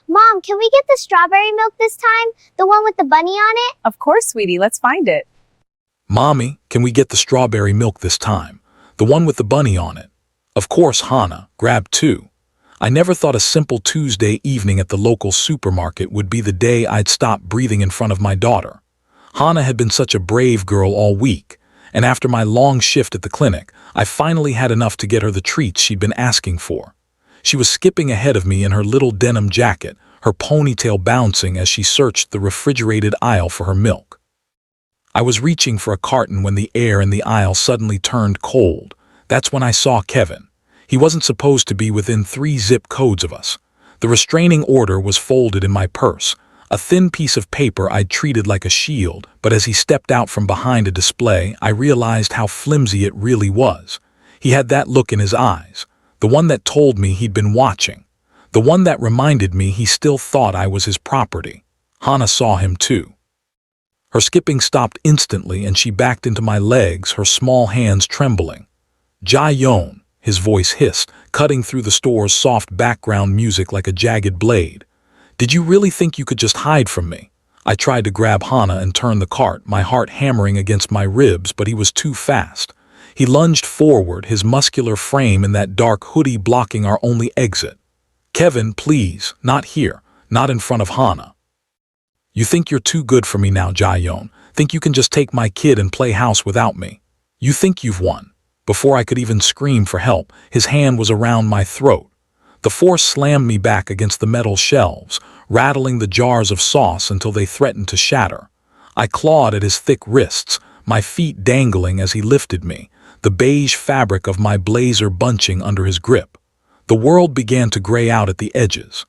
Mom, can we get the strawberry milk this time? The one with the bunny on it? Of course, sweetie, let's find it. Mommy, can we get the strawberry milk this time? The one with the bunny on it. Of course, Hannah, grab two. I never thought a simple Tuesday evening at the local supermarket would be the day I'd stop breathing in front of my daughter. Hannah had been such a brave girl all week, and after my long shift at the clinic, I finally had enough to get her the treats she'd been asking for. She was skipping ahead of me in her little denim jacket, her ponytail bouncing as she searched the refrigerated aisle for her milk. I was reaching for a carton when the air in the aisle suddenly turned cold. That's when I saw Kevin. He wasn't supposed to be within 3 zip codes of us. The restraining order was folded in my purse, a thin piece of paper I'd treated like a shield, but as he stepped out from behind a display, I realized how flimsy it really was. He had that look in his eyes, the one that told me he'd been watching, the one that reminded me he still thought I was his property. Hannah saw him too. Her skipping stopped instantly and she backed into my legs, her small hands trembling. Ji-Yeon, his voice hissed, cutting through the store's soft background music like a jagged blade. Did you really think you could just hide from me? I tried to grab Hannah and turn the cart, my heart hammering against my ribs, but he was too fast. He lunged forward, his muscular frame in that dark hoodie blocking our only exit. Kevin, please, not here, not in front of Hannah. You think you're too good for me now, Ji-Yeon. Think you can just take my kid and play house without me. You think you've won. Before I could even scream for help, his hand was around my throat. The force slammed me back against the metal shelves, rattling the jars of sauce until they threatened to shatter. I clawed at his thick wrists, my feet dangling as he lifted me, the beige fabric of my blazer bunching under his grip. The world began to gray out at the edges.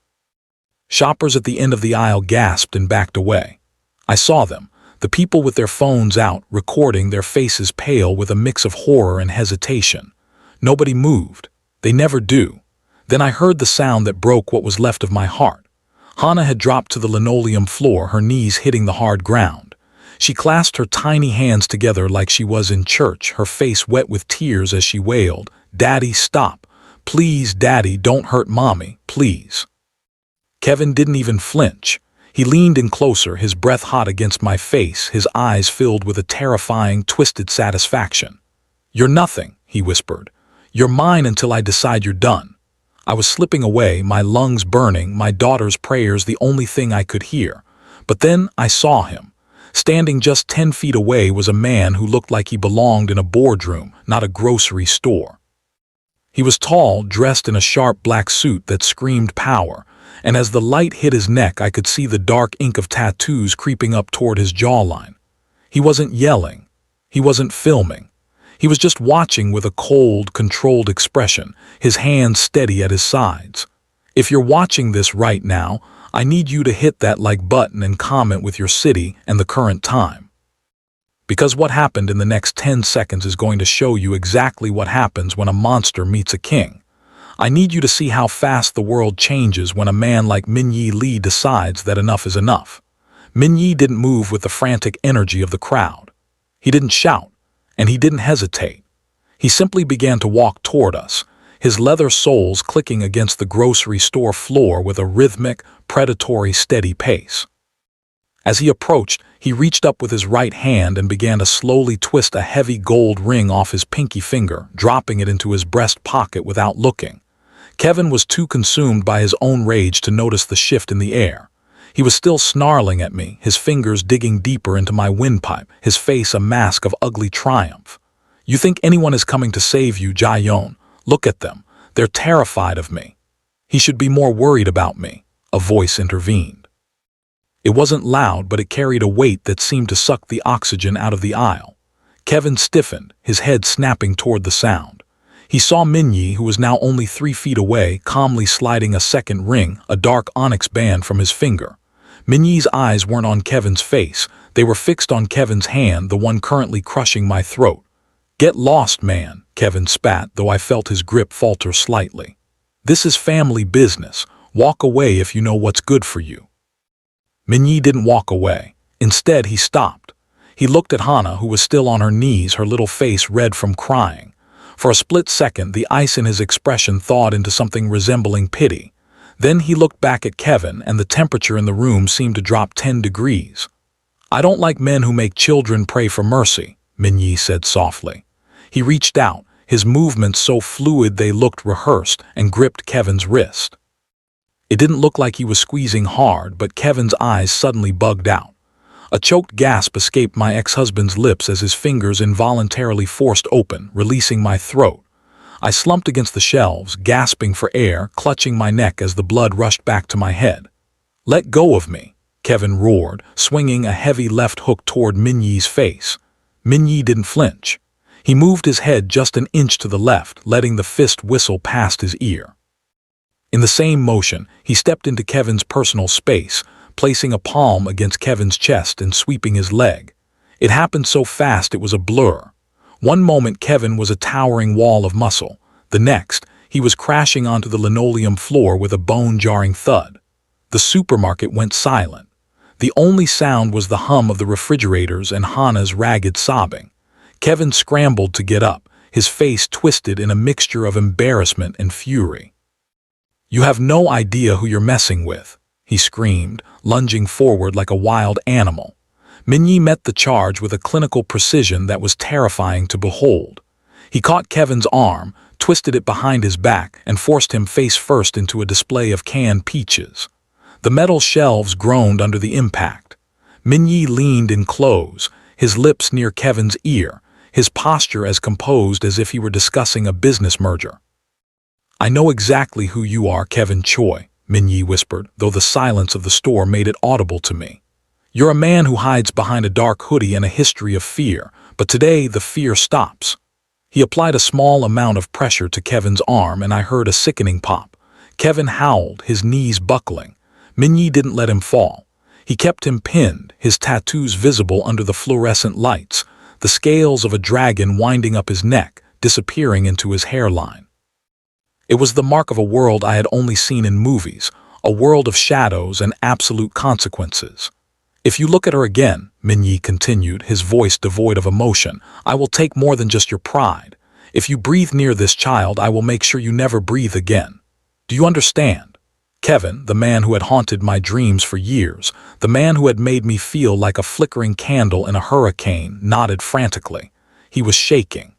Shoppers at the end of the aisle gasped and backed away. I saw them, the people with their phones out, recording, their faces pale with a mix of horror and hesitation. Nobody moved. They never do. Then I heard the sound that broke what was left of my heart. Hannah had dropped to the linoleum floor, her knees hitting the hard ground. She clasped her tiny hands together like she was in church, her face wet with tears as she wailed, "Daddy, stop. Please, Daddy, don't hurt Mommy, please." Kevin didn't even flinch. He leaned in closer, his breath hot against my face, his eyes filled with a terrifying, twisted satisfaction. "You're nothing," he whispered. "You're mine until I decide you're done." I was slipping away, my lungs burning, my daughter's prayers the only thing I could hear. But then I saw him. Standing just 10 feet away was a man who looked like he belonged in a boardroom, not a grocery store. He was tall, dressed in a sharp black suit that screamed power, and as the light hit his neck I could see the dark ink of tattoos creeping up toward his jawline. He wasn't yelling. He wasn't filming. He was just watching with a cold, controlled expression, his hands steady at his sides. If you're watching this right now, I need you to hit that like button and comment with your city and the current time. Because what happened in the next 10 seconds is going to show you exactly what happens when a monster meets a king. I need you to see how fast the world changes when a man like Min-Jae Lee decides that enough is enough. Min-Jae didn't move with the frantic energy of the crowd. He didn't shout. And he didn't hesitate. He simply began to walk toward us, his leather soles clicking against the grocery store floor with a rhythmic, predatory, steady pace. As he approached, he reached up with his right hand and began to slowly twist a heavy gold ring off his pinky finger, dropping it into his breast pocket without looking. Kevin was too consumed by his own rage to notice the shift in the air. He was still snarling at me, his fingers digging deeper into my windpipe, his face a mask of ugly triumph. "You think anyone is coming to save you, Ji-Yeon? Look at them. They're terrified of me." "He should be more worried about me," a voice intervened. It wasn't loud, but it carried a weight that seemed to suck the oxygen out of the aisle. Kevin stiffened, his head snapping toward the sound. He saw Min-Jae, who was now only 3 feet away, calmly sliding a second ring, a dark onyx band, from his finger. Min-Jae's eyes weren't on Kevin's face. They were fixed on Kevin's hand, the one currently crushing my throat. "Get lost, man," Kevin spat, though I felt his grip falter slightly. "This is family business. Walk away if you know what's good for you." Min-Jae didn't walk away. Instead, he stopped. He looked at Hannah, who was still on her knees, her little face red from crying. For a split second, the ice in his expression thawed into something resembling pity. Then he looked back at Kevin, and the temperature in the room seemed to drop 10 degrees. "I don't like men who make children pray for mercy," Min-Jae said softly. He reached out, his movements so fluid they looked rehearsed, and gripped Kevin's wrist. It didn't look like he was squeezing hard, but Kevin's eyes suddenly bugged out. A choked gasp escaped my ex-husband's lips as his fingers involuntarily forced open, releasing my throat. I slumped against the shelves, gasping for air, clutching my neck as the blood rushed back to my head. "Let go of me," Kevin roared, swinging a heavy left hook toward Min-Jae's face. Min-Jae didn't flinch. He moved his head just an inch to the left, letting the fist whistle past his ear. In the same motion, he stepped into Kevin's personal space, placing a palm against Kevin's chest and sweeping his leg. It happened so fast it was a blur. One moment Kevin was a towering wall of muscle. The next, he was crashing onto the linoleum floor with a bone-jarring thud. The supermarket went silent. The only sound was the hum of the refrigerators and Hannah's ragged sobbing. Kevin scrambled to get up, his face twisted in a mixture of embarrassment and fury. "You have no idea who you're messing with," he screamed, lunging forward like a wild animal. Min-Jae met the charge with a clinical precision that was terrifying to behold. He caught Kevin's arm, twisted it behind his back, and forced him face first into a display of canned peaches. The metal shelves groaned under the impact. Min-Jae leaned in close, his lips near Kevin's ear, his posture as composed as if he were discussing a business merger. "I know exactly who you are, Kevin Choi," Min-Jae whispered, though the silence of the store made it audible to me. "You're a man who hides behind a dark hoodie and a history of fear, but today the fear stops." He applied a small amount of pressure to Kevin's arm, and I heard a sickening pop. Kevin howled, his knees buckling. Min-Jae didn't let him fall. He kept him pinned, his tattoos visible under the fluorescent lights, the scales of a dragon winding up his neck, disappearing into his hairline. It was the mark of a world I had only seen in movies, a world of shadows and absolute consequences. "If you look at her again," Min-Jae continued, his voice devoid of emotion, "I will take more than just your pride. If you breathe near this child, I will make sure you never breathe again. Do you understand?" Kevin, the man who had haunted my dreams for years, the man who had made me feel like a flickering candle in a hurricane, nodded frantically. He was shaking.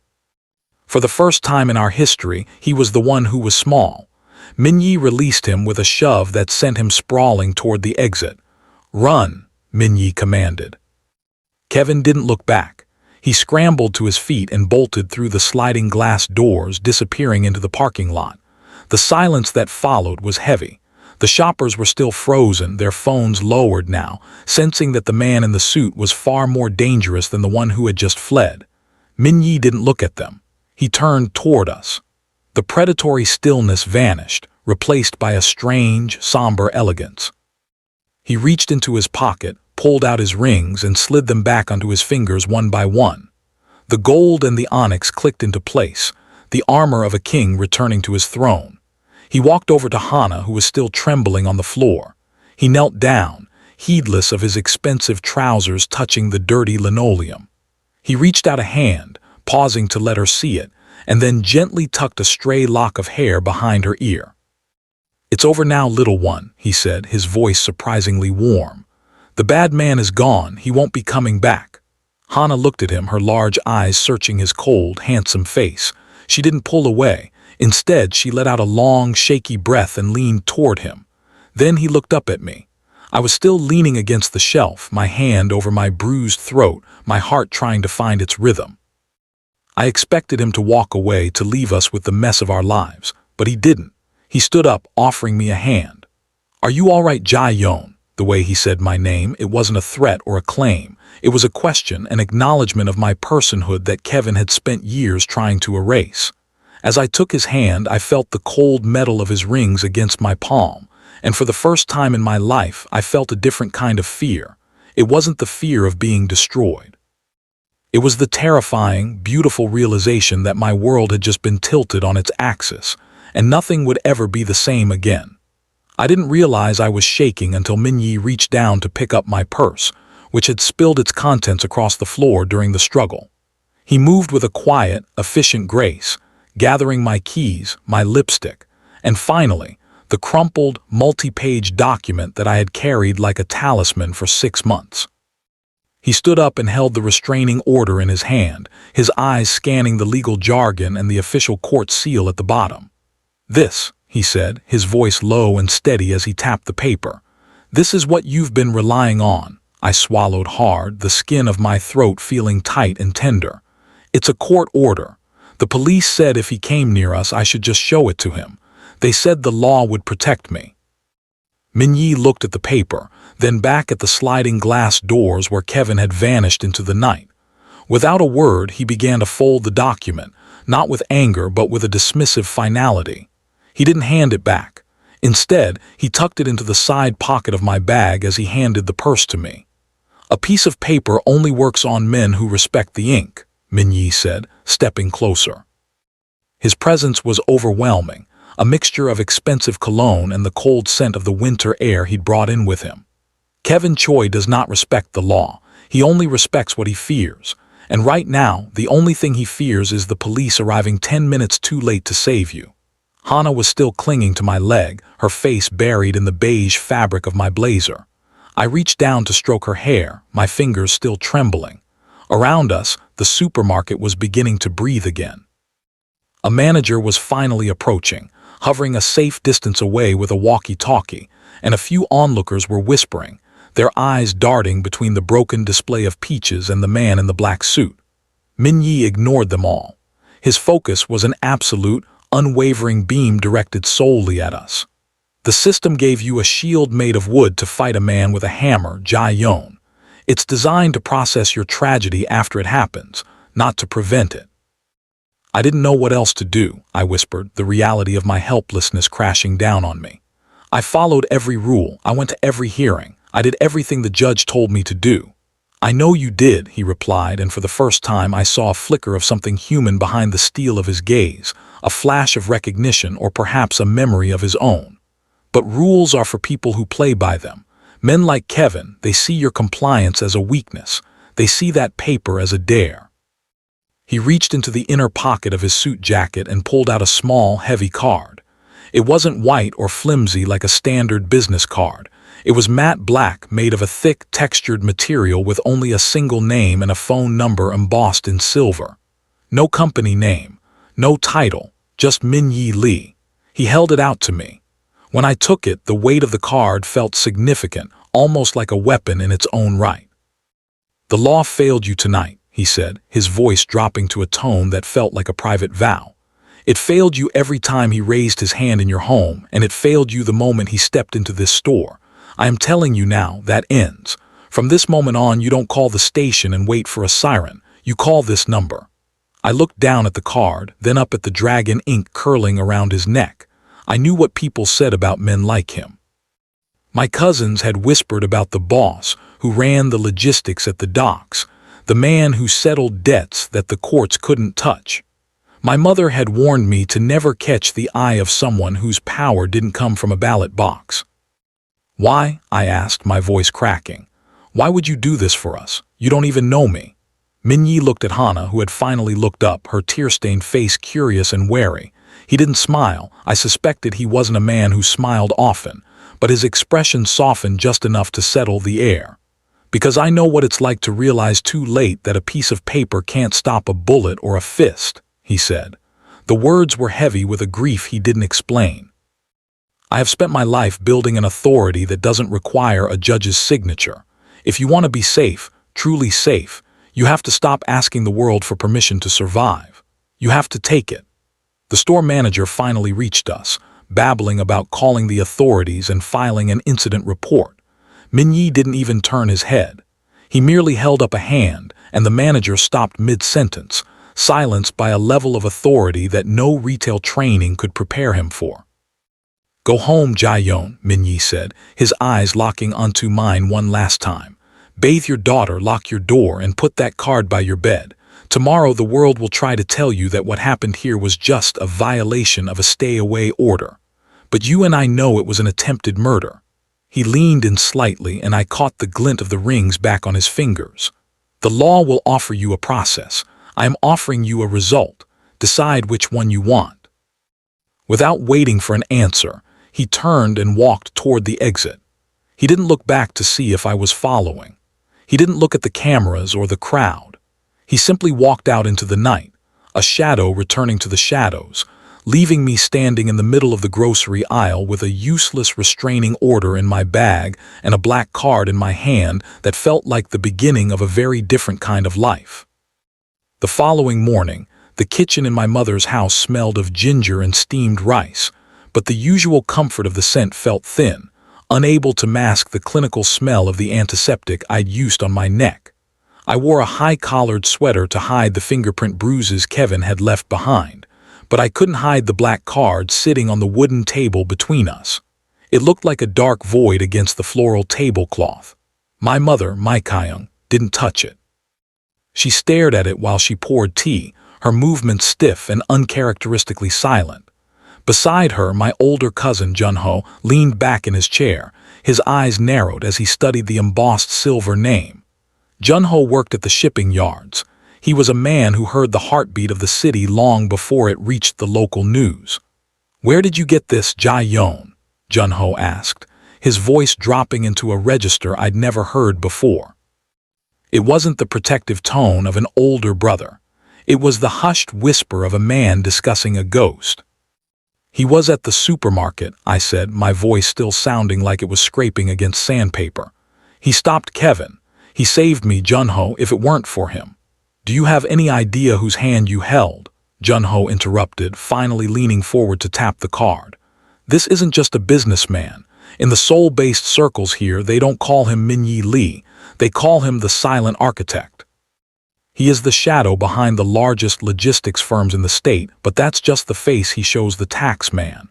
For the first time in our history, he was the one who was small. Min-Jae released him with a shove that sent him sprawling toward the exit. "Run," Min-Jae commanded. Kevin didn't look back. He scrambled to his feet and bolted through the sliding glass doors, disappearing into the parking lot. The silence that followed was heavy. The shoppers were still frozen, their phones lowered now, sensing that the man in the suit was far more dangerous than the one who had just fled. Min-Jae didn't look at them. He turned toward us. The predatory stillness vanished, replaced by a strange, somber elegance. He reached into his pocket, pulled out his rings, and slid them back onto his fingers one by one. The gold and the onyx clicked into place, the armor of a king returning to his throne. He walked over to Hannah, who was still trembling on the floor. He knelt down, heedless of his expensive trousers touching the dirty linoleum. He reached out a hand, pausing to let her see it, and then gently tucked a stray lock of hair behind her ear. "It's over now, little one," he said, his voice surprisingly warm. "The bad man is gone, he won't be coming back." Hannah looked at him, her large eyes searching his cold, handsome face. She didn't pull away. Instead, she let out a long, shaky breath and leaned toward him. Then he looked up at me. I was still leaning against the shelf, my hand over my bruised throat, my heart trying to find its rhythm. I expected him to walk away, to leave us with the mess of our lives, but he didn't. He stood up, offering me a hand. "Are you all right, Ji-Yeon?" The way he said my name, it wasn't a threat or a claim. It was a question, an acknowledgement of my personhood that Kevin had spent years trying to erase. As I took his hand, I felt the cold metal of his rings against my palm, and for the first time in my life, I felt a different kind of fear. It wasn't the fear of being destroyed. It was the terrifying, beautiful realization that my world had just been tilted on its axis, and nothing would ever be the same again. I didn't realize I was shaking until Min-Jae reached down to pick up my purse, which had spilled its contents across the floor during the struggle. He moved with a quiet, efficient grace, gathering my keys, my lipstick, and finally, the the crumpled, multi-page document that I had carried like a talisman for 6 months. He stood up and held the restraining order in his hand, his eyes scanning the legal jargon and the official court seal at the bottom. "This," he said, his voice low and steady as he tapped the paper. "This is what you've been relying on." I swallowed hard, the skin of my throat feeling tight and tender. "It's a court order. The police said if he came near us, I should just show it to him. They said the law would protect me." Min-Jae looked at the paper, then back at the sliding glass doors where Kevin had vanished into the night. Without a word, he began to fold the document, not with anger but with a dismissive finality. He didn't hand it back. Instead, he tucked it into the side pocket of my bag as he handed the purse to me. "A piece of paper only works on men who respect the ink," Min-Jae said, stepping closer. His presence was overwhelming, a mixture of expensive cologne and the cold scent of the winter air he'd brought in with him. Kevin Choi does not respect the law. He only respects what he fears. And right now, the only thing he fears is the police arriving 10 minutes too late to save you. Hana was still clinging to my leg, her face buried in the beige fabric of my blazer. I reached down to stroke her hair, my fingers still trembling. Around us, the supermarket was beginning to breathe again. A manager was finally approaching, hovering a safe distance away with a walkie-talkie, and a few onlookers were whispering, their eyes darting between the broken display of peaches and the man in the black suit. Min-Jae ignored them all. His focus was an absolute, unwavering beam directed solely at us. "The system gave you a shield made of wood to fight a man with a hammer, Ji-Yeon. It's designed to process your tragedy after it happens, not to prevent it." I didn't know what else to do, I whispered, the reality of my helplessness crashing down on me. "I followed every rule, I went to every hearing, I did everything the judge told me to do." "I know you did," he replied, and for the first time I saw a flicker of something human behind the steel of his gaze, a flash of recognition or perhaps a memory of his own. "But rules are for people who play by them. Men like Kevin, they see your compliance as a weakness. They see that paper as a dare." He reached into the inner pocket of his suit jacket and pulled out a small, heavy card. It wasn't white or flimsy like a standard business card. It was matte black, made of a thick, textured material with only a single name and a phone number embossed in silver. No company name, no title, just Min-Jae Lee. He held it out to me. When I took it, the weight of the card felt significant, almost like a weapon in its own right. "The law failed you tonight," he said, his voice dropping to a tone that felt like a private vow. "It failed you every time he raised his hand in your home, and it failed you the moment he stepped into this store. I am telling you now, that ends. From this moment on, you don't call the station and wait for a siren. You call this number." I looked down at the card, then up at the dragon ink curling around his neck. I knew what people said about men like him. My cousins had whispered about the boss who ran the logistics at the docks, the man who settled debts that the courts couldn't touch. My mother had warned me to never catch the eye of someone whose power didn't come from a ballot box. "Why?" I asked, my voice cracking. "Why would you do this for us? You don't even know me." Min-Jae looked at Hana, who had finally looked up, her tear-stained face curious and wary. He didn't smile. I suspected he wasn't a man who smiled often, but his expression softened just enough to settle the air. "Because I know what it's like to realize too late that a piece of paper can't stop a bullet or a fist," he said. The words were heavy with a grief he didn't explain. "I have spent my life building an authority that doesn't require a judge's signature. If you want to be safe, truly safe, you have to stop asking the world for permission to survive. You have to take it." The store manager finally reached us, babbling about calling the authorities and filing an incident report. Min-Jae didn't even turn his head. He merely held up a hand, and the manager stopped mid-sentence, silenced by a level of authority that no retail training could prepare him for. "Go home, Ji-Yeon," Min-Jae said, his eyes locking onto mine one last time. "Bathe your daughter, lock your door, and put that card by your bed. Tomorrow the world will try to tell you that what happened here was just a violation of a stay-away order. But you and I know it was an attempted murder." He leaned in slightly, and I caught the glint of the rings back on his fingers. "The law will offer you a process. I am offering you a result. Decide which one you want." Without waiting for an answer, He turned and walked toward the exit. He didn't look back to see if I was following. He didn't look at the cameras or the crowd. He simply walked out into the night, a shadow returning to the shadows, leaving me standing in the middle of the grocery aisle with a useless restraining order in my bag and a black card in my hand that felt like the beginning of a very different kind of life. The following morning, the kitchen in my mother's house smelled of ginger and steamed rice, but the usual comfort of the scent felt thin, unable to mask the clinical smell of the antiseptic I'd used on my neck. I wore a high-collared sweater to hide the fingerprint bruises Kevin had left behind, but I couldn't hide the black card sitting on the wooden table between us. It looked like a dark void against the floral tablecloth. My mother, Min-Jae, didn't touch it. She stared at it while she poured tea, her movements stiff and uncharacteristically silent. Beside her, my older cousin Ji-Yeon leaned back in his chair, his eyes narrowed as he studied the embossed silver name. Ji-Yeon worked at the shipping yards. He was a man who heard the heartbeat of the city long before it reached the local news. "Where did you get this, Ji-Yeon?" Ji-Yeon asked, his voice dropping into a register I'd never heard before. It wasn't the protective tone of an older brother. It was the hushed whisper of a man discussing a ghost. "He was at the supermarket," I said, my voice still sounding like it was scraping against sandpaper. "He stopped Kevin. He saved me, Ji-Yeon, if it weren't for him." "Do you have any idea whose hand you held?" Ji-Yeon interrupted, finally leaning forward to tap the card. "This isn't just a businessman. In the soul-based circles here, they don't call him Min-Jae Lee. They call him the silent architect. He is the shadow behind the largest logistics firms in the state, but that's just the face he shows the tax man."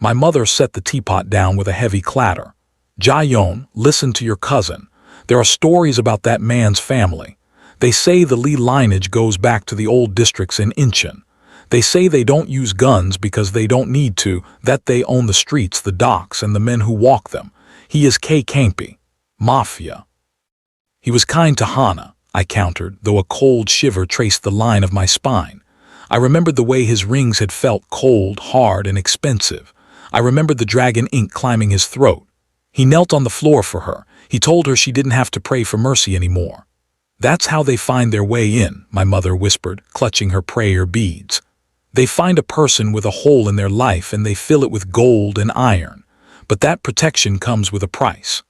My mother set the teapot down with a heavy clatter. "Ji-Yeon, listen to your cousin. There are stories about that man's family. They say the Lee lineage goes back to the old districts in Incheon. They say they don't use guns because they don't need to, that they own the streets, the docks, and the men who walk them. He is Korean Mafia." "He was kind to Hana," I countered, though a cold shiver traced the line of my spine. I remembered the way his rings had felt, cold, hard, and expensive. I remembered the dragon ink climbing his throat. He knelt on the floor for her. He told her she didn't have to pray for mercy anymore. "That's how they find their way in," my mother whispered, clutching her prayer beads. "They find a person with a hole in their life and they fill it with gold and iron. But that protection comes with a price."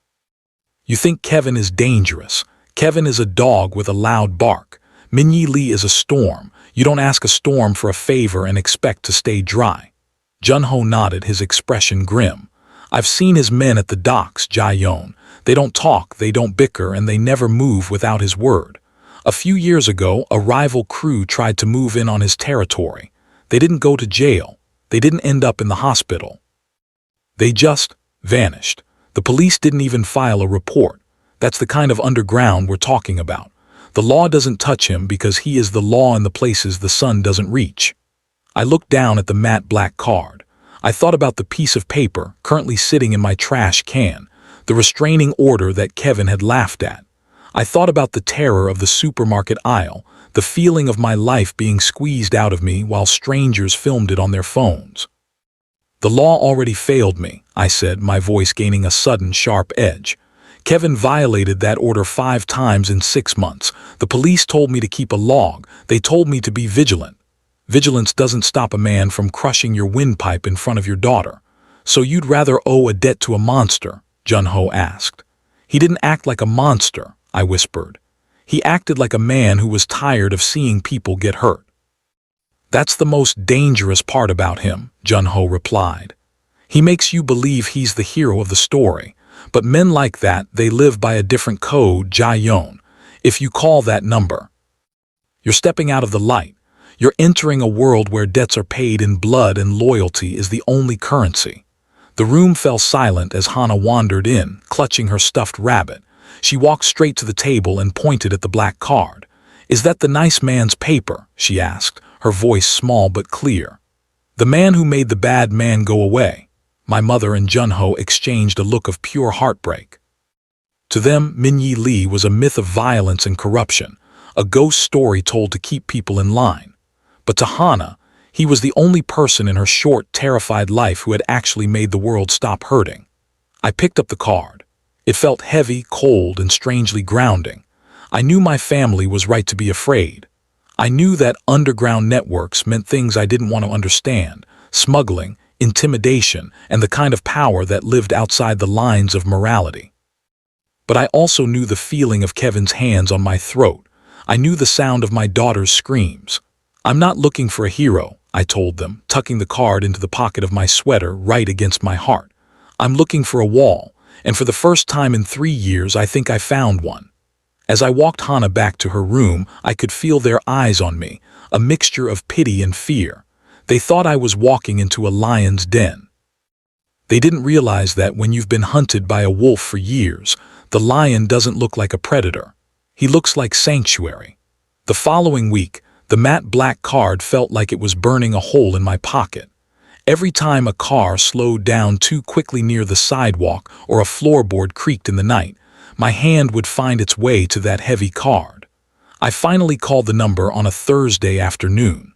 "You think Kevin is dangerous. Kevin is a dog with a loud bark. Min-Jae Lee is a storm. You don't ask a storm for a favor and expect to stay dry." Ji-Yeon nodded, his expression grim. "I've seen his men at the docks, Ji-Yeon. They don't talk, they don't bicker, and they never move without his word. A few years ago, a rival crew tried to move in on his territory. They didn't go to jail. They didn't end up in the hospital. They just vanished. The police didn't even file a report. That's the kind of underground we're talking about. The law doesn't touch him because he is the law in the places the sun doesn't reach." I looked down at the matte black card. I thought about the piece of paper currently sitting in my trash can, the restraining order that Kevin had laughed at. I thought about the terror of the supermarket aisle, the feeling of my life being squeezed out of me while strangers filmed it on their phones. "The law already failed me," I said, my voice gaining a sudden sharp edge. "Kevin violated that order 5 times in 6 months. The police told me to keep a log. They told me to be vigilant. Vigilance doesn't stop a man from crushing your windpipe in front of your daughter. So you'd rather owe a debt to a monster?" Ji-Yeon asked. "He didn't act like a monster," I whispered. "He acted like a man who was tired of seeing people get hurt." "That's the most dangerous part about him," Ji-Yeon replied. "He makes you believe he's the hero of the story. But men like that, they live by a different code, Ji-Yeon, if you call that number. You're stepping out of the light. You're entering a world where debts are paid in blood and loyalty is the only currency." The room fell silent as Hana wandered in, clutching her stuffed rabbit. She walked straight to the table and pointed at the black card. "Is that the nice man's paper?" she asked, her voice small but clear. "The man who made the bad man go away." My mother and Ji-Yeon exchanged a look of pure heartbreak. To them, Min-Jae Lee was a myth of violence and corruption, a ghost story told to keep people in line. But to Hana, He was the only person in her short, terrified life who had actually made the world stop hurting. I picked up the card. It felt heavy, cold, and strangely grounding. I knew my family was right to be afraid. I knew that underground networks meant things I didn't want to understand: smuggling, intimidation, and the kind of power that lived outside the lines of morality. But I also knew the feeling of Kevin's hands on my throat. I knew the sound of my daughter's screams. "I'm not looking for a hero," I told them, tucking the card into the pocket of my sweater right against my heart. "I'm looking for a wall, and for the first time in 3 years I think I found one." As I walked Hannah back to her room, I could feel their eyes on me, a mixture of pity and fear. They thought I was walking into a lion's den. They didn't realize that when you've been hunted by a wolf for years, the lion doesn't look like a predator. He looks like sanctuary. The following week, the matte black card felt like it was burning a hole in my pocket. Every time a car slowed down too quickly near the sidewalk or a floorboard creaked in the night, my hand would find its way to that heavy card. I finally called the number on a Thursday afternoon.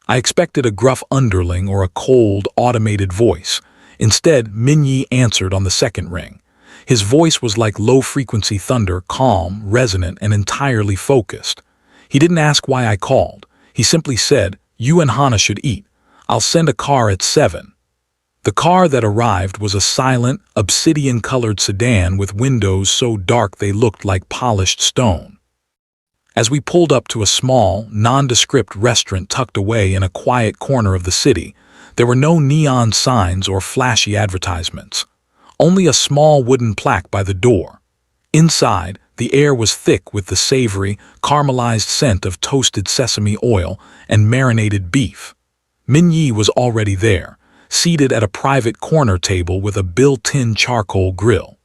I expected a gruff underling or a cold, automated voice. Instead, Min-Jae answered on the second ring. His voice was like low-frequency thunder, calm, resonant, and entirely focused. He didn't ask why I called. He simply said, "You and Hannah should eat. I'll send a car at 7. The car that arrived was a silent, obsidian-colored sedan with windows so dark they looked like polished stone. As we pulled up to a small, nondescript restaurant tucked away in a quiet corner of the city, there were no neon signs or flashy advertisements. Only a small wooden plaque by the door. Inside, the air was thick with the savory, caramelized scent of toasted sesame oil and marinated beef. Min-Jae was already there, seated at a private corner table with a built-in charcoal grill.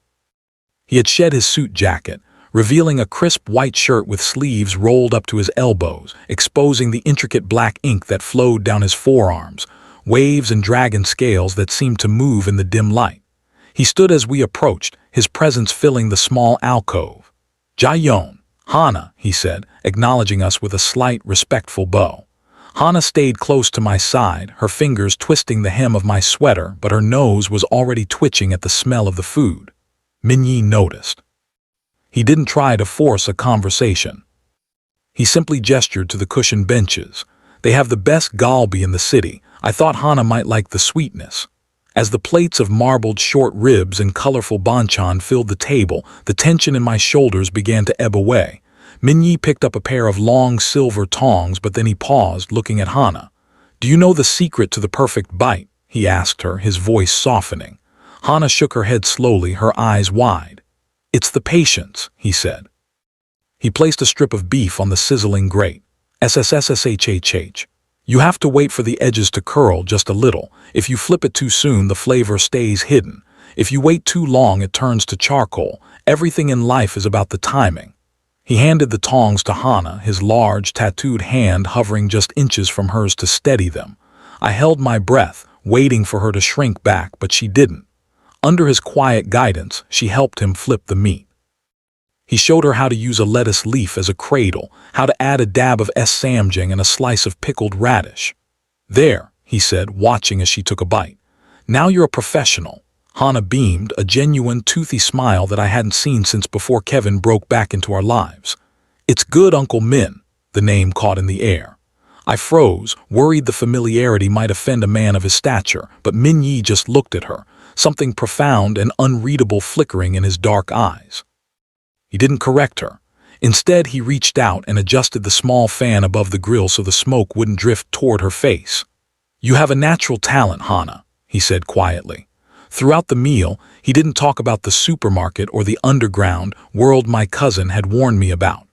He had shed his suit jacket, revealing a crisp white shirt with sleeves rolled up to his elbows, exposing the intricate black ink that flowed down his forearms, waves and dragon scales that seemed to move in the dim light. He stood as we approached, his presence filling the small alcove. "Ji-Yeon, Hannah," he said, acknowledging us with a slight, respectful bow. Hannah stayed close to my side, her fingers twisting the hem of my sweater, but her nose was already twitching at the smell of the food. Min-Jae noticed. He didn't try to force a conversation. He simply gestured to the cushioned benches. "They have the best galbi in the city. I thought Hannah might like the sweetness." As the plates of marbled short ribs and colorful banchan filled the table, the tension in my shoulders began to ebb away. Min-Jae picked up a pair of long silver tongs, but then he paused, looking at Hannah. "Do you know the secret to the perfect bite?" he asked her, his voice softening. Hannah shook her head slowly, her eyes wide. "It's the patience," he said. He placed a strip of beef on the sizzling grate. "SSSSHHH. You have to wait for the edges to curl just a little. If you flip it too soon, the flavor stays hidden. If you wait too long, it turns to charcoal. Everything in life is about the timing." He handed the tongs to Hannah, his large, tattooed hand hovering just inches from hers to steady them. I held my breath, waiting for her to shrink back, but she didn't. Under his quiet guidance, she helped him flip the meat. He showed her how to use a lettuce leaf as a cradle, how to add a dab of samjang and a slice of pickled radish. "There," he said, watching as she took a bite. "Now you're a professional." Hannah beamed, a genuine, toothy smile that I hadn't seen since before Kevin broke back into our lives. "It's good, Uncle Min," the name caught in the air. I froze, worried the familiarity might offend a man of his stature, but Min-Jae just looked at her, something profound and unreadable flickering in his dark eyes. He didn't correct her. Instead, he reached out and adjusted the small fan above the grill so the smoke wouldn't drift toward her face. "You have a natural talent, Hannah," he said quietly. Throughout the meal, he didn't talk about the supermarket or the underground world my cousin had warned me about.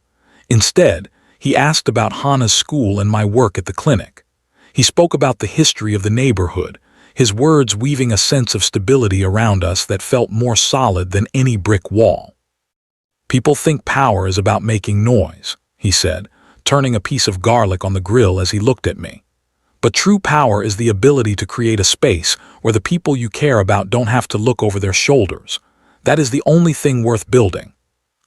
Instead, he asked about Hannah's school and my work at the clinic. He spoke about the history of the neighborhood, his words weaving a sense of stability around us that felt more solid than any brick wall. "People think power is about making noise," he said, turning a piece of garlic on the grill as he looked at me. "But true power is the ability to create a space where the people you care about don't have to look over their shoulders. That is the only thing worth building."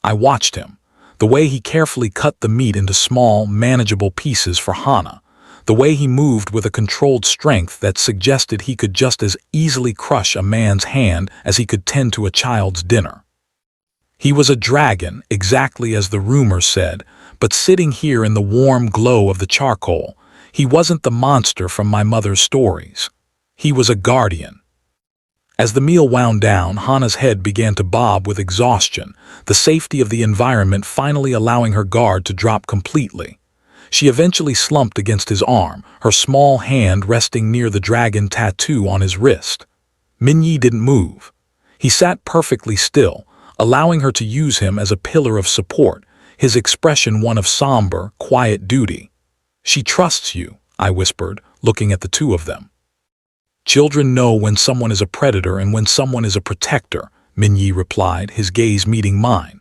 I watched him, the way he carefully cut the meat into small, manageable pieces for Hannah, the way he moved with a controlled strength that suggested he could just as easily crush a man's hand as he could tend to a child's dinner. He was a dragon, exactly as the rumor said, but sitting here in the warm glow of the charcoal, he wasn't the monster from my mother's stories. He was a guardian. As the meal wound down, Hana's head began to bob with exhaustion, the safety of the environment finally allowing her guard to drop completely. She eventually slumped against his arm, her small hand resting near the dragon tattoo on his wrist. Min-Jae didn't move. He sat perfectly still, allowing her to use him as a pillar of support, his expression one of somber, quiet duty. "She trusts you," I whispered, looking at the two of them. "Children know when someone is a predator and when someone is a protector," Min-Jae replied, his gaze meeting mine.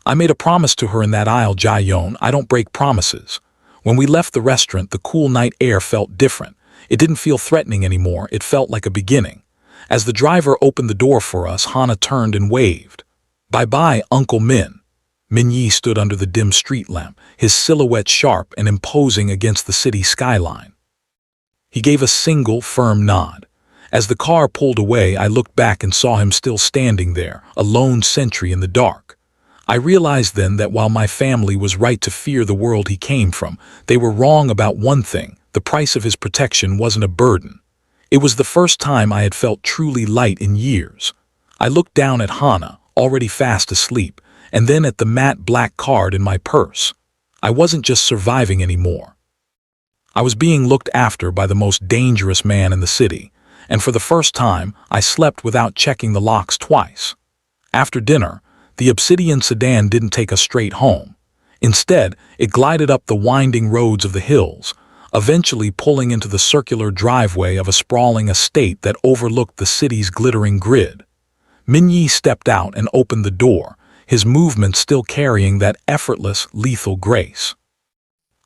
"I made a promise to her in that aisle, Ji-Yeon. I don't break promises." When we left the restaurant, the cool night air felt different. It didn't feel threatening anymore, it felt like a beginning. As the driver opened the door for us, Hana turned and waved. "Bye-bye, Uncle Min." Min-Jae stood under the dim street lamp, his silhouette sharp and imposing against the city skyline. He gave a single, firm nod. As the car pulled away, I looked back and saw him still standing there, a lone sentry in the dark. I realized then that while my family was right to fear the world he came from, they were wrong about one thing: the price of his protection wasn't a burden. It was the first time I had felt truly light in years. I looked down at Hana, already fast asleep, and then at the matte black card in my purse. I wasn't just surviving anymore. I was being looked after by the most dangerous man in the city, and for the first time, I slept without checking the locks twice. After dinner, the obsidian sedan didn't take us straight home. Instead, it glided up the winding roads of the hills, eventually pulling into the circular driveway of a sprawling estate that overlooked the city's glittering grid. Min-Jae stepped out and opened the door, his movement still carrying that effortless, lethal grace.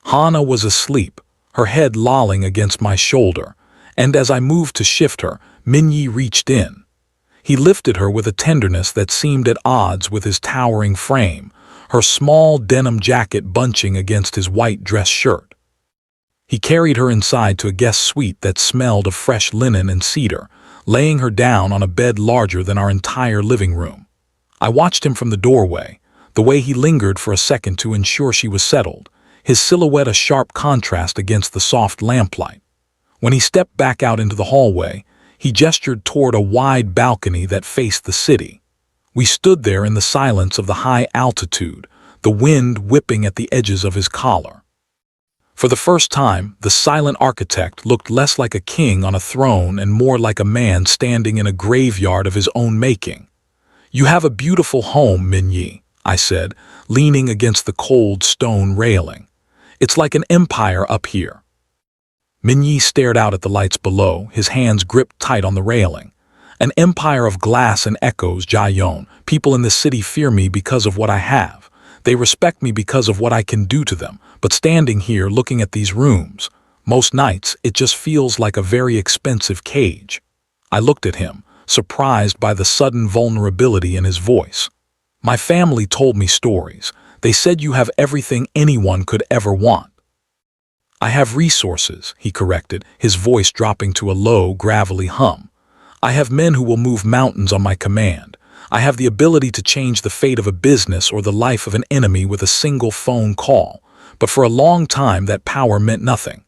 Hana was asleep, her head lolling against my shoulder, and as I moved to shift her, Min-Jae reached in. He lifted her with a tenderness that seemed at odds with his towering frame, her small denim jacket bunching against his white dress shirt. He carried her inside to a guest suite that smelled of fresh linen and cedar, laying her down on a bed larger than our entire living room. I watched him from the doorway, the way he lingered for a second to ensure she was settled, his silhouette a sharp contrast against the soft lamplight. When he stepped back out into the hallway, he gestured toward a wide balcony that faced the city. We stood there in the silence of the high altitude, the wind whipping at the edges of his collar. For the first time, the silent architect looked less like a king on a throne and more like a man standing in a graveyard of his own making. "You have a beautiful home, Min-Jae," I said, leaning against the cold stone railing. "It's like an empire up here." Min-Jae stared out at the lights below, his hands gripped tight on the railing. "An empire of glass and echoes, Ji-Yeon. People in this city fear me because of what I have. They respect me because of what I can do to them. But standing here looking at these rooms, most nights it just feels like a very expensive cage." I looked at him, surprised by the sudden vulnerability in his voice. "My family told me stories. They said you have everything anyone could ever want." "I have resources," he corrected, his voice dropping to a low, gravelly hum. "I have men who will move mountains on my command. I have the ability to change the fate of a business or the life of an enemy with a single phone call. But for a long time that power meant nothing."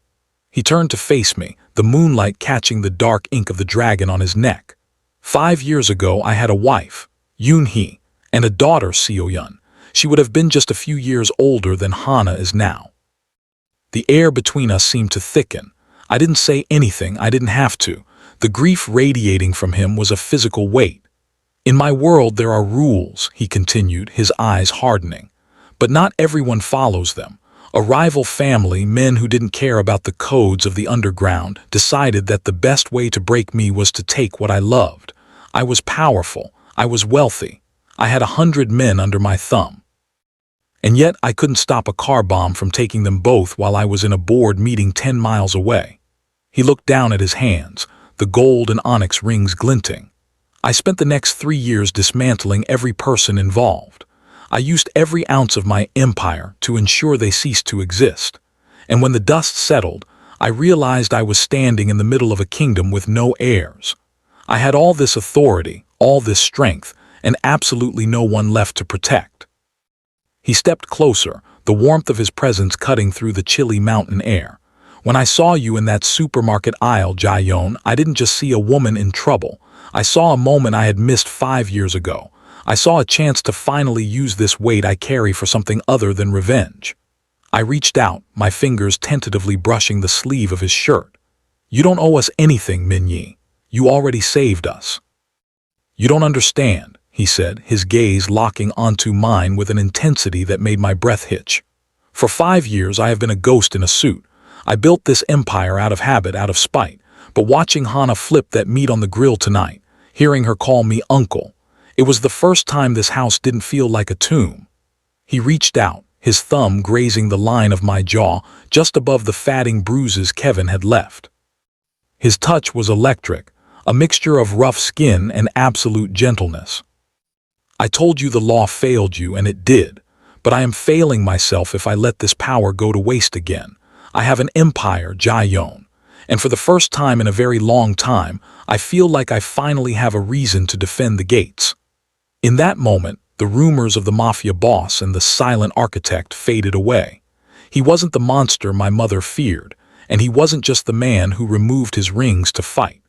He turned to face me, the moonlight catching the dark ink of the dragon on his neck. "5 years ago I had a wife, Yoon-hee, and a daughter, Ji-Yeon. She would have been just a few years older than Hana is now." The air between us seemed to thicken. I didn't say anything, I didn't have to. The grief radiating from him was a physical weight. "In my world there are rules," he continued, his eyes hardening. "But not everyone follows them. A rival family, men who didn't care about the codes of the underground, decided that the best way to break me was to take what I loved. I was powerful, I was wealthy, I had 100 men under my thumb. And yet I couldn't stop a car bomb from taking them both while I was in a board meeting 10 miles away." He looked down at his hands, the gold and onyx rings glinting. "I spent the next 3 years dismantling every person involved. I used every ounce of my empire to ensure they ceased to exist. And when the dust settled, I realized I was standing in the middle of a kingdom with no heirs. I had all this authority, all this strength, and absolutely no one left to protect. He stepped closer, the warmth of his presence cutting through the chilly mountain air. When I saw you in that supermarket aisle, Ji-Yeon, I didn't just see a woman in trouble. I saw a moment I had missed 5 years ago. I saw a chance to finally use this weight I carry for something other than revenge. I reached out, my fingers tentatively brushing the sleeve of his shirt. You don't owe us anything, Min-Jae. You already saved us. You don't understand, he said, his gaze locking onto mine with an intensity that made my breath hitch. For 5 years I have been a ghost in a suit. I built this empire out of habit, out of spite. But watching Hana flip that meat on the grill tonight, hearing her call me uncle, it was the first time this house didn't feel like a tomb. He reached out, his thumb grazing the line of my jaw just above the fatting bruises Kevin had left. His touch was electric, a mixture of rough skin and absolute gentleness. I told you the law failed you, and it did, but I am failing myself if I let this power go to waste again. I have an empire, Ji-Yeon, and for the first time in a very long time, I feel like I finally have a reason to defend the gates. In that moment, the rumors of the mafia boss and the silent architect faded away. He wasn't the monster my mother feared, and he wasn't just the man who removed his rings to fight.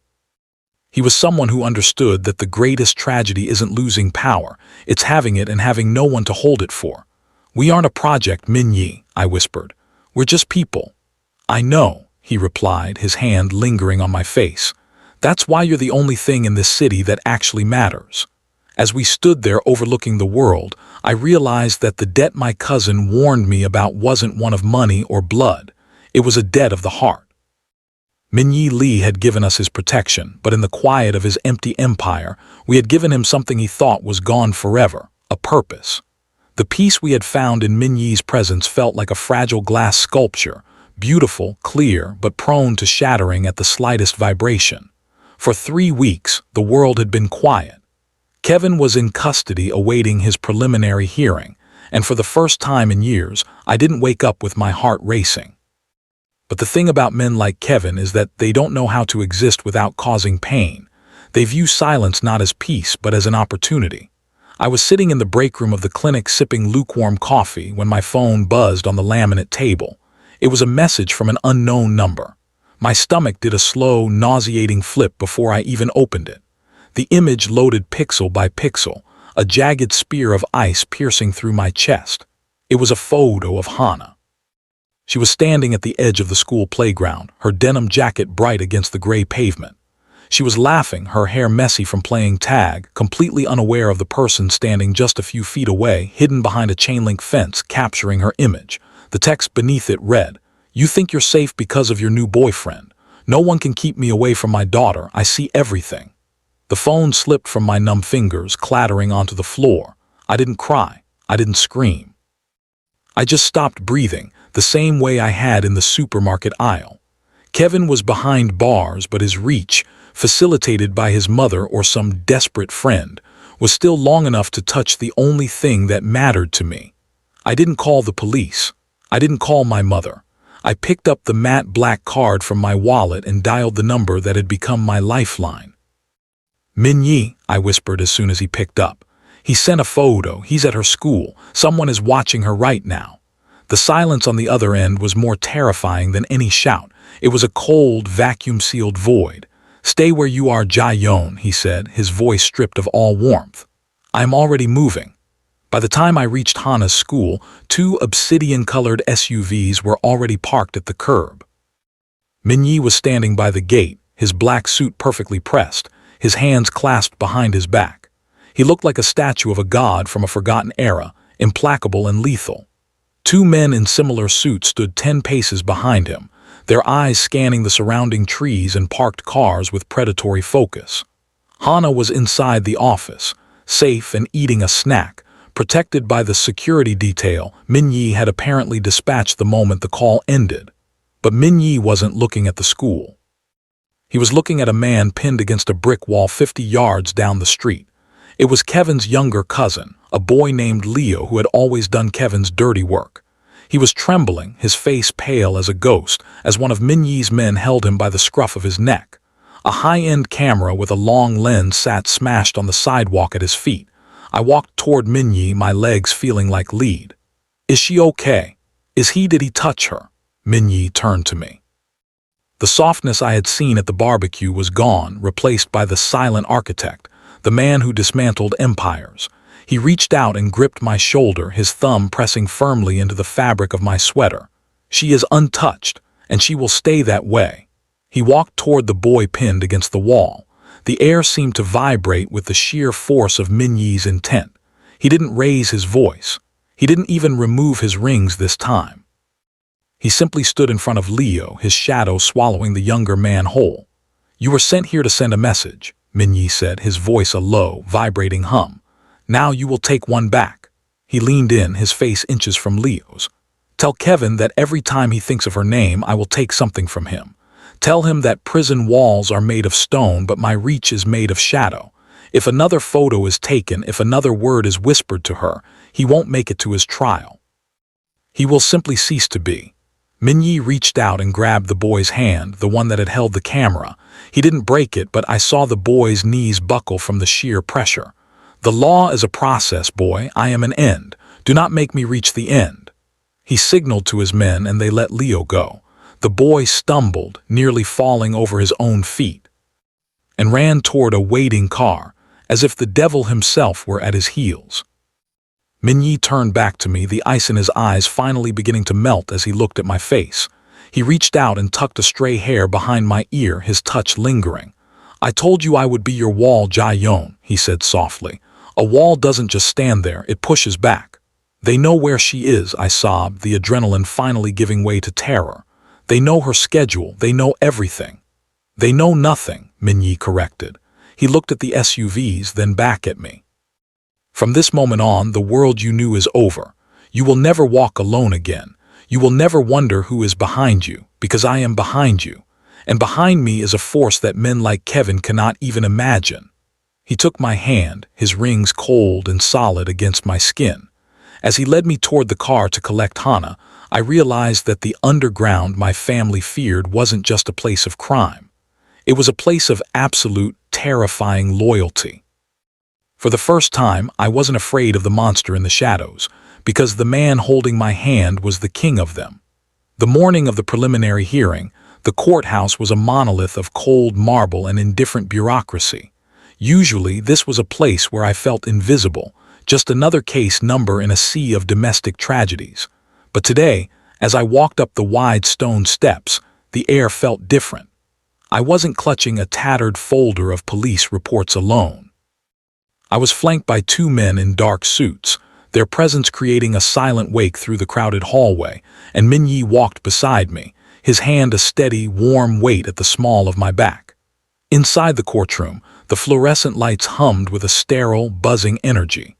He was someone who understood that the greatest tragedy isn't losing power, it's having it and having no one to hold it for. We aren't a project, Min-Jae, I whispered. We're just people. I know, he replied, his hand lingering on my face. That's why you're the only thing in this city that actually matters. As we stood there overlooking the world, I realized that the debt my cousin warned me about wasn't one of money or blood. It was a debt of the heart. Min-Jae Lee had given us his protection, but in the quiet of his empty empire, we had given him something he thought was gone forever, a purpose. The peace we had found in Min-Jae's presence felt like a fragile glass sculpture, beautiful, clear, but prone to shattering at the slightest vibration. For 3 weeks, the world had been quiet. Kevin was in custody awaiting his preliminary hearing, and for the first time in years, I didn't wake up with my heart racing. But the thing about men like Kevin is that they don't know how to exist without causing pain. They view silence not as peace, but as an opportunity. I was sitting in the break room of the clinic sipping lukewarm coffee when my phone buzzed on the laminate table. It was a message from an unknown number. My stomach did a slow, nauseating flip before I even opened it. The image loaded pixel by pixel, a jagged spear of ice piercing through my chest. It was a photo of Hana. She was standing at the edge of the school playground, her denim jacket bright against the gray pavement. She was laughing, her hair messy from playing tag, completely unaware of the person standing just a few feet away, hidden behind a chain-link fence, capturing her image. The text beneath it read, "You think you're safe because of your new boyfriend. No one can keep me away from my daughter. I see everything." The phone slipped from my numb fingers, clattering onto the floor. I didn't cry. I didn't scream. I just stopped breathing, the same way I had in the supermarket aisle. Kevin was behind bars, but his reach, facilitated by his mother or some desperate friend, was still long enough to touch the only thing that mattered to me. I didn't call the police. I didn't call my mother. I picked up the matte black card from my wallet and dialed the number that had become my lifeline. "Min-Jae," I whispered as soon as he picked up. "He sent a photo. He's at her school. Someone is watching her right now." The silence on the other end was more terrifying than any shout. It was a cold, vacuum-sealed void. "Stay where you are, Ji-Yeon," he said, his voice stripped of all warmth. "I am already moving." By the time I reached Hana's school, 2 obsidian-colored SUVs were already parked at the curb. Min-Jae was standing by the gate, his black suit perfectly pressed, his hands clasped behind his back. He looked like a statue of a god from a forgotten era, implacable and lethal. 2 men in similar suits stood 10 paces behind him, their eyes scanning the surrounding trees and parked cars with predatory focus. Hana was inside the office, safe and eating a snack, protected by the security detail Min-Jae had apparently dispatched the moment the call ended. But Min-Jae wasn't looking at the school. He was looking at a man pinned against a brick wall 50 yards down the street. It was Kevin's younger cousin, a boy named Leo who had always done Kevin's dirty work. He was trembling, his face pale as a ghost, as one of Min-Ye's men held him by the scruff of his neck. A high-end camera with a long lens sat smashed on the sidewalk at his feet. I walked toward Min-Ye, my legs feeling like lead. "Is she okay? Did he touch her?" Min-Ye turned to me. The softness I had seen at the barbecue was gone, replaced by the silent architect, the man who dismantled empires. He reached out and gripped my shoulder, his thumb pressing firmly into the fabric of my sweater. "She is untouched, and she will stay that way." He walked toward the boy pinned against the wall. The air seemed to vibrate with the sheer force of Min-Ye's intent. He didn't raise his voice. He didn't even remove his rings this time. He simply stood in front of Leo, his shadow swallowing the younger man whole. "You were sent here to send a message," Min-Ye said, his voice a low, vibrating hum. "Now you will take one back." He leaned in, his face inches from Leo's. "Tell Kevin that every time he thinks of her name, I will take something from him. Tell him that prison walls are made of stone, but my reach is made of shadow. If another photo is taken, if another word is whispered to her, he won't make it to his trial. He will simply cease to be." Min-Ye reached out and grabbed the boy's hand, the one that had held the camera. He didn't break it, but I saw the boy's knees buckle from the sheer pressure. "The law is a process, boy. I am an end. Do not make me reach the end." He signaled to his men, and they let Leo go. The boy stumbled, nearly falling over his own feet, and ran toward a waiting car, as if the devil himself were at his heels. Min-Ye turned back to me, the ice in his eyes finally beginning to melt as he looked at my face. He reached out and tucked a stray hair behind my ear, his touch lingering. "I told you I would be your wall, Ji-Yeon," he said softly. "A wall doesn't just stand there, it pushes back." "They know where she is," I sobbed, the adrenaline finally giving way to terror. "They know her schedule, they know everything." "They know nothing," Min-Ye corrected. He looked at the SUVs, then back at me. "From this moment on, the world you knew is over. You will never walk alone again. You will never wonder who is behind you, because I am behind you. And behind me is a force that men like Kevin cannot even imagine." He took my hand, his rings cold and solid against my skin. As he led me toward the car to collect Hana, I realized that the underground my family feared wasn't just a place of crime. It was a place of absolute, terrifying loyalty. For the first time, I wasn't afraid of the monster in the shadows, because the man holding my hand was the king of them. The morning of the preliminary hearing, the courthouse was a monolith of cold marble and indifferent bureaucracy. Usually, this was a place where I felt invisible, just another case number in a sea of domestic tragedies. But today, as I walked up the wide stone steps, the air felt different. I wasn't clutching a tattered folder of police reports alone. I was flanked by two men in dark suits, their presence creating a silent wake through the crowded hallway, and Min-Ye walked beside me, his hand a steady, warm weight at the small of my back. Inside the courtroom, the fluorescent lights hummed with a sterile, buzzing energy.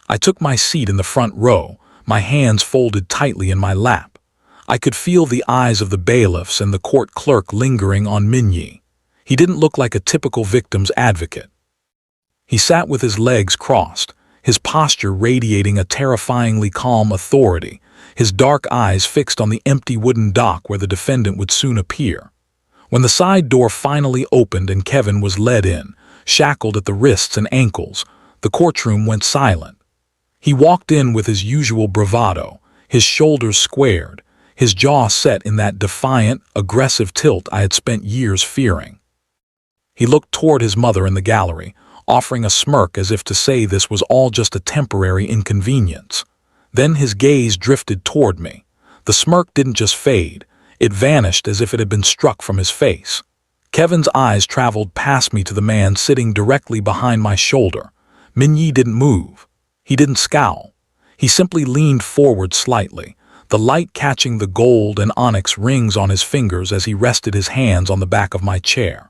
I took my seat in the front row, my hands folded tightly in my lap. I could feel the eyes of the bailiffs and the court clerk lingering on Min-Ye. He didn't look like a typical victim's advocate. He sat with his legs crossed, his posture radiating a terrifyingly calm authority, his dark eyes fixed on the empty wooden dock where the defendant would soon appear. When the side door finally opened and Kevin was led in, shackled at the wrists and ankles, the courtroom went silent. He walked in with his usual bravado, his shoulders squared, his jaw set in that defiant, aggressive tilt I had spent years fearing. He looked toward his mother in the gallery, offering a smirk as if to say this was all just a temporary inconvenience. Then his gaze drifted toward me. The smirk didn't just fade, it vanished as if it had been struck from his face. Kevin's eyes traveled past me to the man sitting directly behind my shoulder. Min-Ye didn't move. He didn't scowl. He simply leaned forward slightly, the light catching the gold and onyx rings on his fingers as he rested his hands on the back of my chair.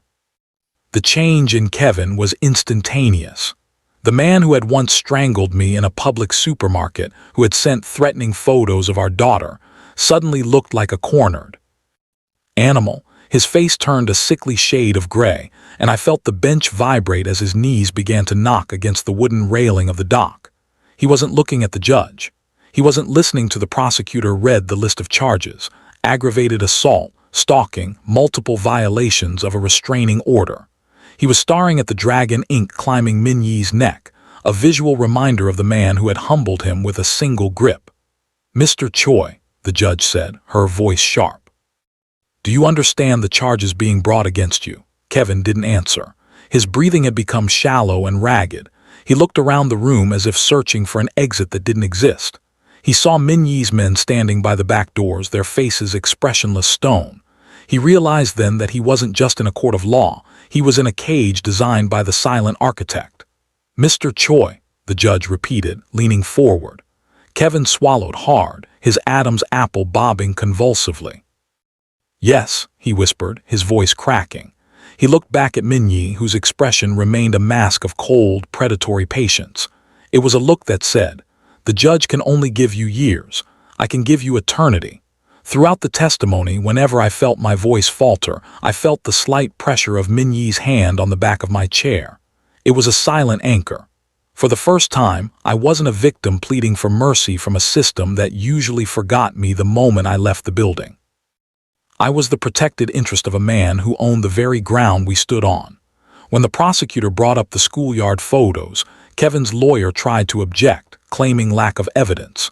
The change in Kevin was instantaneous. The man who had once strangled me in a public supermarket, who had sent threatening photos of our daughter, suddenly looked like a cornered animal. His face turned a sickly shade of gray, and I felt the bench vibrate as his knees began to knock against the wooden railing of the dock. He wasn't looking at the judge. He wasn't listening to the prosecutor read the list of charges: aggravated assault, stalking, multiple violations of a restraining order. He was staring at the dragon ink climbing Min-Ye's neck, a visual reminder of the man who had humbled him with a single grip. "Mr. Choi," the judge said, her voice sharp. "Do you understand the charges being brought against you?" Kevin didn't answer. His breathing had become shallow and ragged. He looked around the room as if searching for an exit that didn't exist. He saw Min-Ye's men standing by the back doors, their faces expressionless stone. He realized then that he wasn't just in a court of law, he was in a cage designed by the silent architect. "Mr. Choi," the judge repeated, leaning forward. Kevin swallowed hard, his Adam's apple bobbing convulsively. "Yes," he whispered, his voice cracking. He looked back at Min-Ye, whose expression remained a mask of cold, predatory patience. It was a look that said, "The judge can only give you years. I can give you eternity." Throughout the testimony, whenever I felt my voice falter, I felt the slight pressure of Min-Ye's hand on the back of my chair. It was a silent anchor. For the first time, I wasn't a victim pleading for mercy from a system that usually forgot me the moment I left the building. I was the protected interest of a man who owned the very ground we stood on. When the prosecutor brought up the schoolyard photos, Kevin's lawyer tried to object, claiming lack of evidence.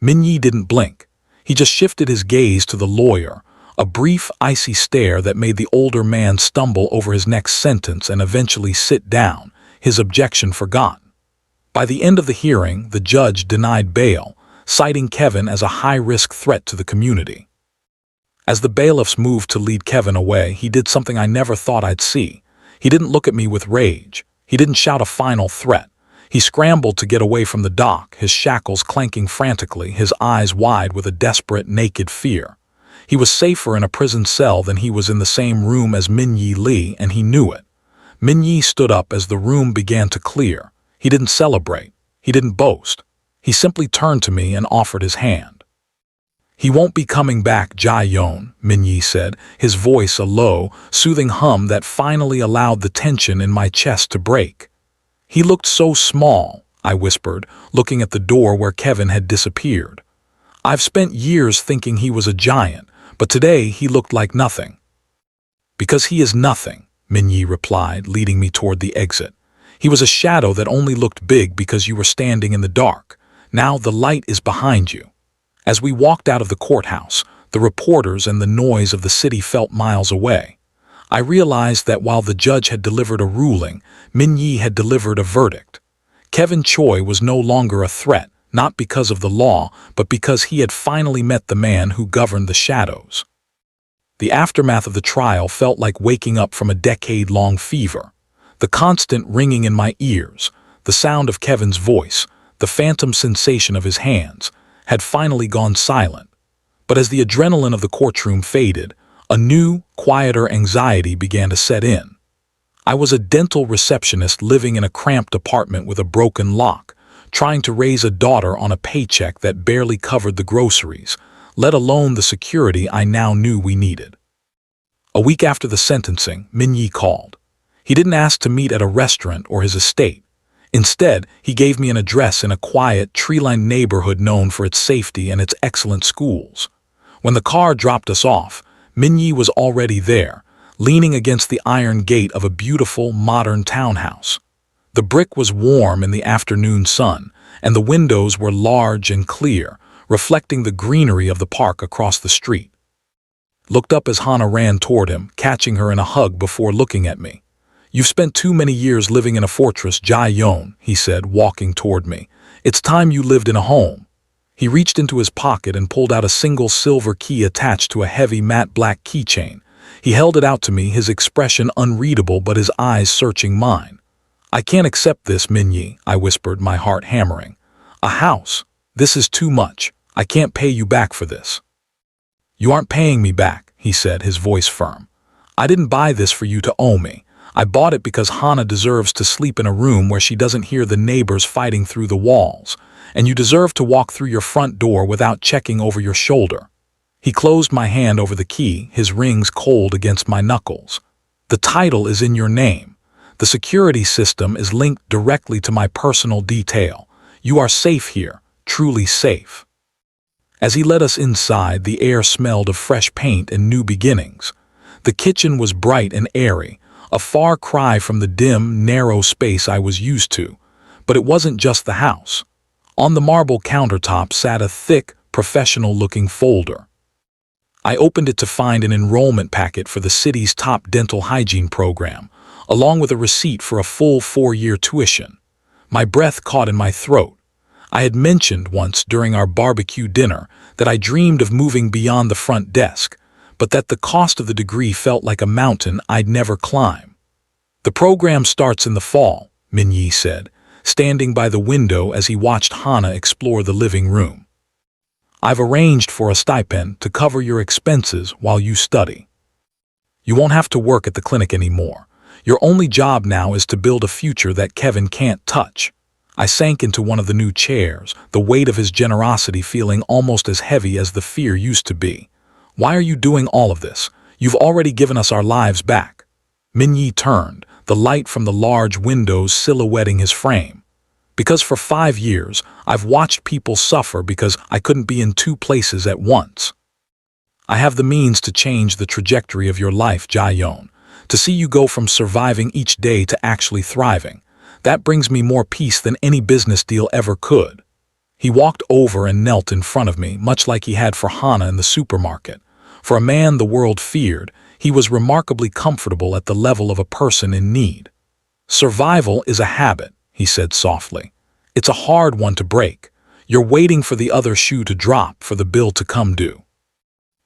Min-Ye didn't blink. He just shifted his gaze to the lawyer, a brief, icy stare that made the older man stumble over his next sentence and eventually sit down, his objection forgotten. By the end of the hearing, the judge denied bail, citing Kevin as a high-risk threat to the community. As the bailiffs moved to lead Kevin away, he did something I never thought I'd see. He didn't look at me with rage. He didn't shout a final threat. He scrambled to get away from the dock, his shackles clanking frantically, his eyes wide with a desperate, naked fear. He was safer in a prison cell than he was in the same room as Min-Jae Lee, and he knew it. Min-Jae stood up as the room began to clear. He didn't celebrate. He didn't boast. He simply turned to me and offered his hand. "He won't be coming back, Ji-Yeon," Min-Jae said, his voice a low, soothing hum that finally allowed the tension in my chest to break. "He looked so small," I whispered, looking at the door where Kevin had disappeared. "I've spent years thinking he was a giant, but today he looked like nothing." "Because he is nothing," Min-Jae replied, leading me toward the exit. "He was a shadow that only looked big because you were standing in the dark. Now the light is behind you." As we walked out of the courthouse, the reporters and the noise of the city felt miles away. I realized that while the judge had delivered a ruling, Min-Jae had delivered a verdict. Kevin Choi was no longer a threat, not because of the law, but because he had finally met the man who governed the shadows. The aftermath of the trial felt like waking up from a decade-long fever. The constant ringing in my ears, the sound of Kevin's voice, the phantom sensation of his hands, had finally gone silent. But as the adrenaline of the courtroom faded, a new, quieter anxiety began to set in. I was a dental receptionist living in a cramped apartment with a broken lock, trying to raise a daughter on a paycheck that barely covered the groceries, let alone the security I now knew we needed. A week after the sentencing, Min-Jae called. He didn't ask to meet at a restaurant or his estate. Instead, he gave me an address in a quiet, tree-lined neighborhood known for its safety and its excellent schools. When the car dropped us off, Min-Jae was already there, leaning against the iron gate of a beautiful, modern townhouse. The brick was warm in the afternoon sun, and the windows were large and clear, reflecting the greenery of the park across the street. Looked up as Hana ran toward him, catching her in a hug before looking at me. "You've spent too many years living in a fortress, Ji-Yeon," he said, walking toward me. "It's time you lived in a home." He reached into his pocket and pulled out a single silver key attached to a heavy matte black keychain. He held it out to me, his expression unreadable but his eyes searching mine. "I can't accept this, Min-Jae," I whispered, my heart hammering. "A house. This is too much. I can't pay you back for this." "You aren't paying me back," he said, his voice firm. "I didn't buy this for you to owe me. I bought it because Hana deserves to sleep in a room where she doesn't hear the neighbors fighting through the walls. And you deserve to walk through your front door without checking over your shoulder." He closed my hand over the key, his rings cold against my knuckles. "The title is in your name. The security system is linked directly to my personal detail. You are safe here, truly safe. As he led us inside, the air smelled of fresh paint and new beginnings. The kitchen was bright and airy, a far cry from the dim, narrow space I was used to. But it wasn't just the house. On the marble countertop sat a thick, professional-looking folder. I opened it to find an enrollment packet for the city's top dental hygiene program, along with a receipt for a full 4-year tuition. My breath caught in my throat. I had mentioned once during our barbecue dinner that I dreamed of moving beyond the front desk, but that the cost of the degree felt like a mountain I'd never climb. The program starts in the fall, Min-Jae said, standing by the window as he watched Hana explore the living room. I've arranged for a stipend to cover your expenses while you study. You won't have to work at the clinic anymore. Your only job now is to build a future that Kevin can't touch. I sank into one of the new chairs, the weight of his generosity feeling almost as heavy as the fear used to be. Why are you doing all of this? You've already given us our lives back. Min-Jae turned, the light from the large windows silhouetting his frame. Because for 5 years, I've watched people suffer because I couldn't be in 2 places at once. I have the means to change the trajectory of your life, Ji-Yeon, to see you go from surviving each day to actually thriving. That brings me more peace than any business deal ever could. He walked over and knelt in front of me, much like he had for Hana in the supermarket. For a man the world feared, he was remarkably comfortable at the level of a person in need. Survival is a habit, he said softly. It's a hard one to break. You're waiting for the other shoe to drop for the bill to come due.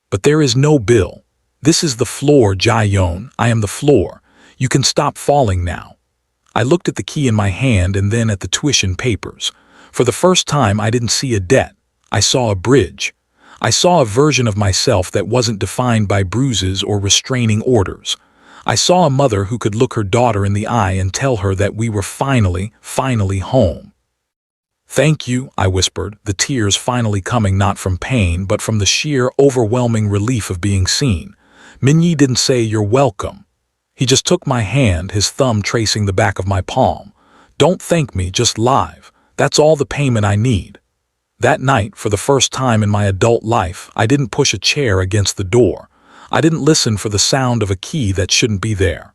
But there is no bill. This is the floor, Ji-Yeon. I am the floor. You can stop falling now. I looked at the key in my hand and then at the tuition papers. For the first time, I didn't see a debt. I saw a bridge. I saw a version of myself that wasn't defined by bruises or restraining orders. I saw a mother who could look her daughter in the eye and tell her that we were finally home. Thank you, I whispered, the tears finally coming not from pain but from the sheer, overwhelming relief of being seen. Min-Jae didn't say you're welcome. He just took my hand, his thumb tracing the back of my palm. Don't thank me, just live. That's all the payment I need. That night, for the first time in my adult life, I didn't push a chair against the door. I didn't listen for the sound of a key that shouldn't be there.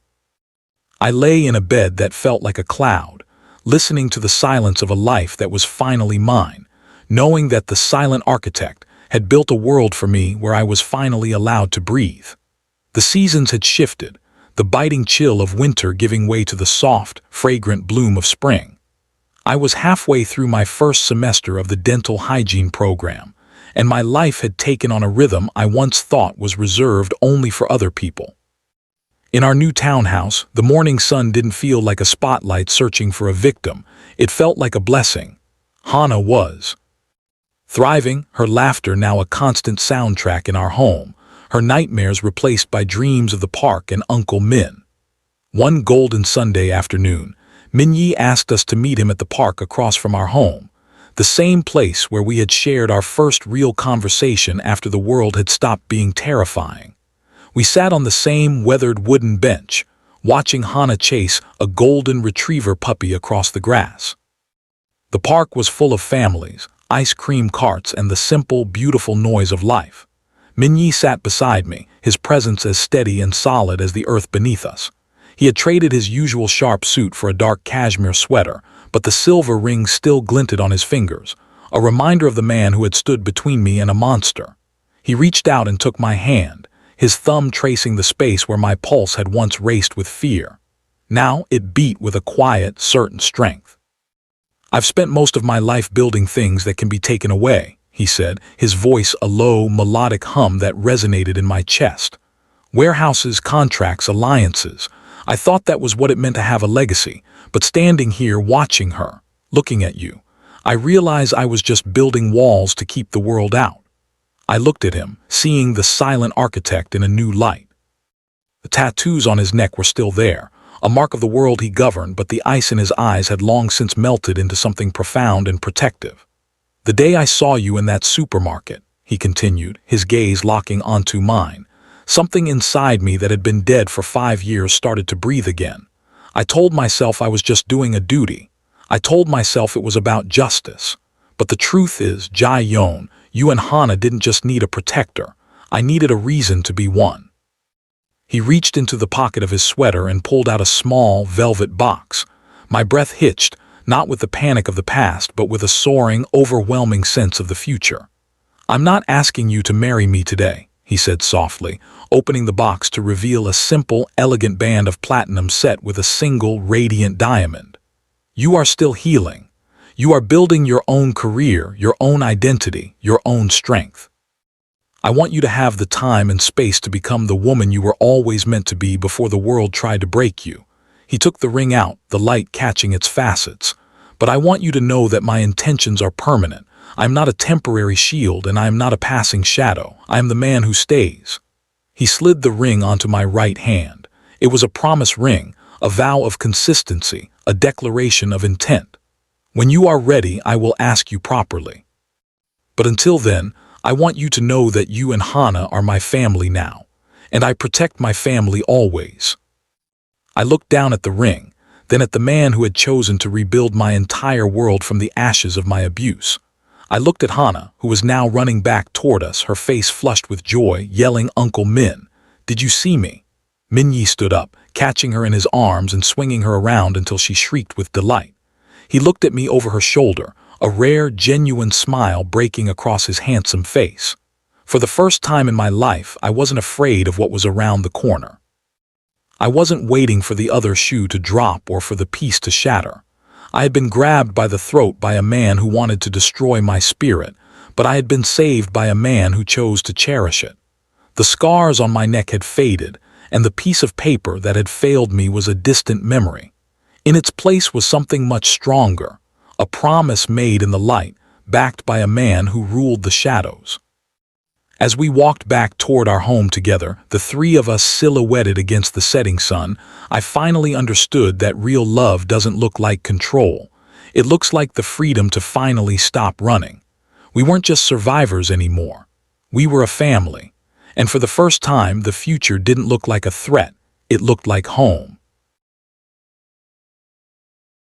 I lay in a bed that felt like a cloud, listening to the silence of a life that was finally mine, knowing that the silent architect had built a world for me where I was finally allowed to breathe. The seasons had shifted, the biting chill of winter giving way to the soft, fragrant bloom of spring. I was halfway through my first semester of the dental hygiene program, and my life had taken on a rhythm I once thought was reserved only for other people. In our new townhouse, the morning sun didn't feel like a spotlight searching for a victim. It felt like a blessing. Hana was thriving, her laughter now a constant soundtrack in our home, her nightmares replaced by dreams of the park and Uncle Min. One golden Sunday afternoon, Min-Jae asked us to meet him at the park across from our home, the same place where we had shared our first real conversation after the world had stopped being terrifying. We sat on the same weathered wooden bench, watching Hana chase a golden retriever puppy across the grass. The park was full of families, ice cream carts, and the simple, beautiful noise of life. Min-Jae sat beside me, his presence as steady and solid as the earth beneath us. He had traded his usual sharp suit for a dark cashmere sweater, but the silver ring still glinted on his fingers, a reminder of the man who had stood between me and a monster. He reached out and took my hand, his thumb tracing the space where my pulse had once raced with fear. Now it beat with a quiet, certain strength. I've spent most of my life building things that can be taken away, he said, his voice a low, melodic hum that resonated in my chest. Warehouses, contracts, alliances. I thought that was what it meant to have a legacy, but standing here watching her, looking at you, I realized I was just building walls to keep the world out. I looked at him, seeing the silent architect in a new light. The tattoos on his neck were still there, a mark of the world he governed, but the ice in his eyes had long since melted into something profound and protective. The day I saw you in that supermarket, he continued, his gaze locking onto mine, something inside me that had been dead for 5 years started to breathe again. I told myself I was just doing a duty. I told myself it was about justice. But the truth is, Ji-Yeon, you and Hana didn't just need a protector. I needed a reason to be one. He reached into the pocket of his sweater and pulled out a small, velvet box. My breath hitched, not with the panic of the past, but with a soaring, overwhelming sense of the future. I'm not asking you to marry me today, he said softly, opening the box to reveal a simple, elegant band of platinum set with a single, radiant diamond. You are still healing. You are building your own career, your own identity, your own strength. I want you to have the time and space to become the woman you were always meant to be before the world tried to break you. He took the ring out, the light catching its facets. But I want you to know that my intentions are permanent. I am not a temporary shield, and I am not a passing shadow. I am the man who stays. He slid the ring onto my right hand. It was a promise ring, a vow of consistency, a declaration of intent. When you are ready, I will ask you properly. But until then, I want you to know that you and Hana are my family now, and I protect my family always. I looked down at the ring, then at the man who had chosen to rebuild my entire world from the ashes of my abuse. I looked at Hana, who was now running back toward us, her face flushed with joy, yelling, "Uncle Min, did you see me?" Min-Jae stood up, catching her in his arms and swinging her around until she shrieked with delight. He looked at me over her shoulder, a rare, genuine smile breaking across his handsome face. For the first time in my life, I wasn't afraid of what was around the corner. I wasn't waiting for the other shoe to drop or for the piece to shatter. I had been grabbed by the throat by a man who wanted to destroy my spirit, but I had been saved by a man who chose to cherish it. The scars on my neck had faded, and the piece of paper that had failed me was a distant memory. In its place was something much stronger, a promise made in the light, backed by a man who ruled the shadows. As we walked back toward our home together, the three of us silhouetted against the setting sun, I finally understood that real love doesn't look like control. It looks like the freedom to finally stop running. We weren't just survivors anymore. We were a family. And for the first time, the future didn't look like a threat. It looked like home.